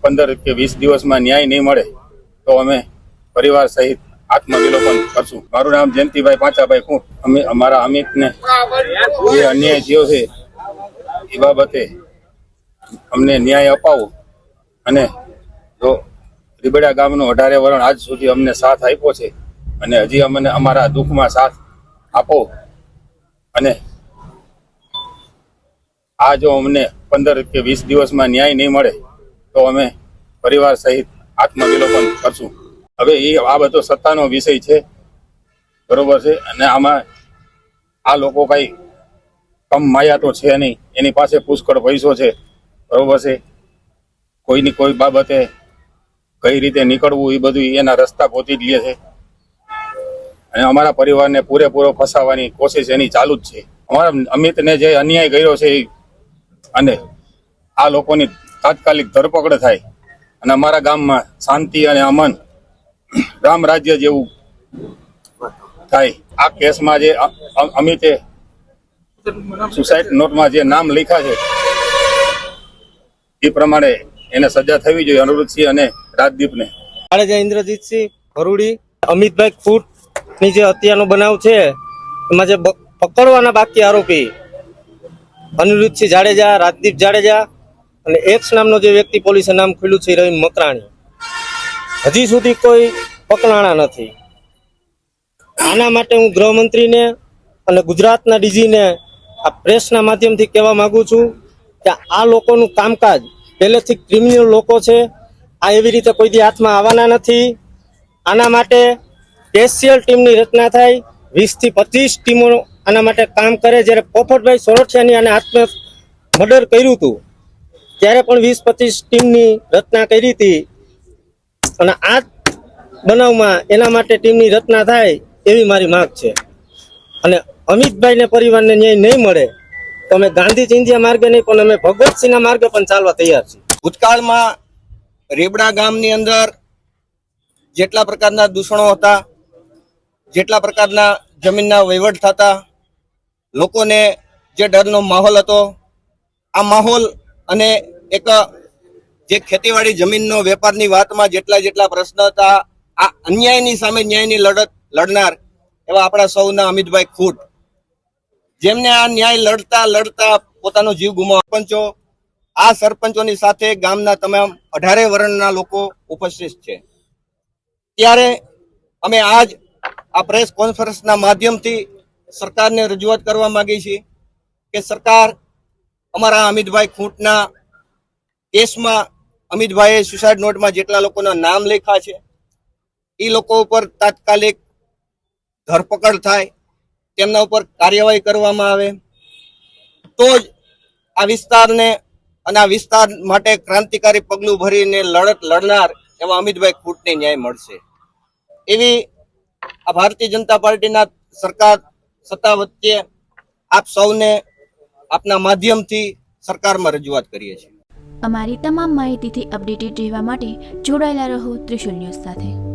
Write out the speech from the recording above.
15 કે 20 દિવસમાં ન્યાય નહીં મળે તો અમે પરિવાર સહિત આત્મવિલોપન કરશું। મારું નામ જયંતિભાઈ પાંચાભાઈ ખૂંટ। અમે અમારા અમિતને જે અન્યાય થયો છે એ બાબતે અમને ન્યાય અપાવો અને જો રીબડા ગામનો 18 વર્ષ આજ સુધી અમને સાથ આપ્યો છે અને હજી અમને અમારા દુઃખમાં સાથ આપો અને આ જો અમને 15 કે 20 દિવસમાં ન્યાય નહીં મળે તો અમે પરિવાર સહિત આત્મવિલોપન કરશું। હવે આ બધો સત્તાનો વિષય છે, બરોબર છે, અને આમાં આ લોકો કઈ કમ માયા તો છે નહીં, એની પાસે પુષ્કળ પૈસો છે, બરોબર છે। કોઈની કોઈ બાબતે કઈ રીતે નીકળવું એ બધું એના રસ્તા ગોતી જ લે છે અને અમારા પરિવારને પૂરેપૂરો ફસાવવાની કોશિશ એની ચાલુ જ છે। અમારા અમિતને જે અન્યાય કર્યો છે અને આ લોકોની તાત્કાલિક ધરપકડ થાય અને અમારા ગામમાં શાંતિ અને અમન રામ રાજ્ય જેવું થાય। આ કેસમાં જે અમિતે સુસાઇડ નોટમાં જે નામ લખ્યા છે એ પ્રમાણે એને સજા થવી જોઈએ અનિરુદ્ધસિંહ અને રાજદીપને। જાડેજા ઇન્દ્રજીતસિંહ ભરૂડી અમિતભાઈ ખૂંટની જે હત્યાનો બનાવ છે એમાં જે પકડવાના બાકી આરોપી અનિરુદ્ધસિંહ જાડેજા, રાજદીપ જાડેજા અને એક્સ નામનો જે વ્યક્તિ પોલીસે નામ ખુલ્યું છે રહીમ મકરાણી, હજી સુધી કોઈ પકડાણા નથી। આના માટે હું ગૃહમંત્રીને અને ગુજરાતના ડીજીને આ પ્રેસના માધ્યમથી કહેવા માંગુ છું કે આ લોકોનું કામકાજ પહેલેથી ક્રિમિનલ લોકો છે, આ એવી રીતે કોઈ દી હાથમાં આવવાના નથી। આના માટે સ્પેશિયલ ટીમની રચના થાય, 20 થી 25 ટીમો આના માટે કામ કરે। જ્યારે પોપટભાઈ સોરઠિયાની આને આત્મ મર્ડર કર્યું હતું ત્યારે પણ 20-25 ટીમની રચના કરી હતી અને આ બનાવમાં એના માટે ટીમની રચના થાય એવી મારી માંગ છે। અને અમિતભાઈને પરિવારને ન્યાય નહીં મળે તો અમે ગાંધી ચિંધ્યા માર્ગે નહીં પણ અમે ભગવતસિંહના માર્ગે પણ ચાલવા તૈયાર છીએ। ભૂતકાળમાં રેબડા ગામની અંદર જેટલા પ્રકારના દૂષણો હતા, જેટલા પ્રકારના જમીનના વહીવટ થતા, લોકોને જે ડરનો માહોલ હતો, આ માહોલ અને એક જે ખેતીવાડી જમીનનો વેપારની વાતમાં જેટલા પ્રશ્ન હતા, આ અન્યાયની સામે ન્યાયની લડત લડનાર એવા આપણા સૌના અમિતભાઈ ખૂંટ, જેમને આ ન્યાય લડતા પોતાનો જીવ ગુમાવ્યો। આ સરપંચોની સાથે ગામના તમામ 18 વર્ષના લોકો ઉપસ્થિત છે। ત્યારે અમે આજ આ પ્રેસ કોન્ફરન્સના માધ્યમથી સરકારને રજૂઆત કરવા માંગીએ છીએ કે સરકાર અમારા અમિતભાઈ ખૂંટના કેસમાં અમિતભાઈએ સુસાઇડ નોટમાં જેટલા લોકોના નામ લખ્યા છે એ લોકો ઉપર તાત્કાલિક ધરપકડ થાય, તેમના ઉપર કાર્યવાહી કરવામાં આવે તો જ આ વિસ્તારને અને આ વિસ્તાર માટે ક્રાંતિકારી પગલું ભરીને લડત લડનાર એવા અમિતભાઈ ખૂંટને ન્યાય મળશે એવી આ ભારતીય જનતા પાર્ટીના સરકાર સત્તા વચ્ચે આપ સૌને આપના માધ્યમથી સરકારમાં રજૂઆત કરીએ છીએ। અમારી તમામ માહિતીથી અપડેટેડ રહેવા માટે જોડાયેલા રહો ત્રિશુલ ન્યૂઝ સાથે।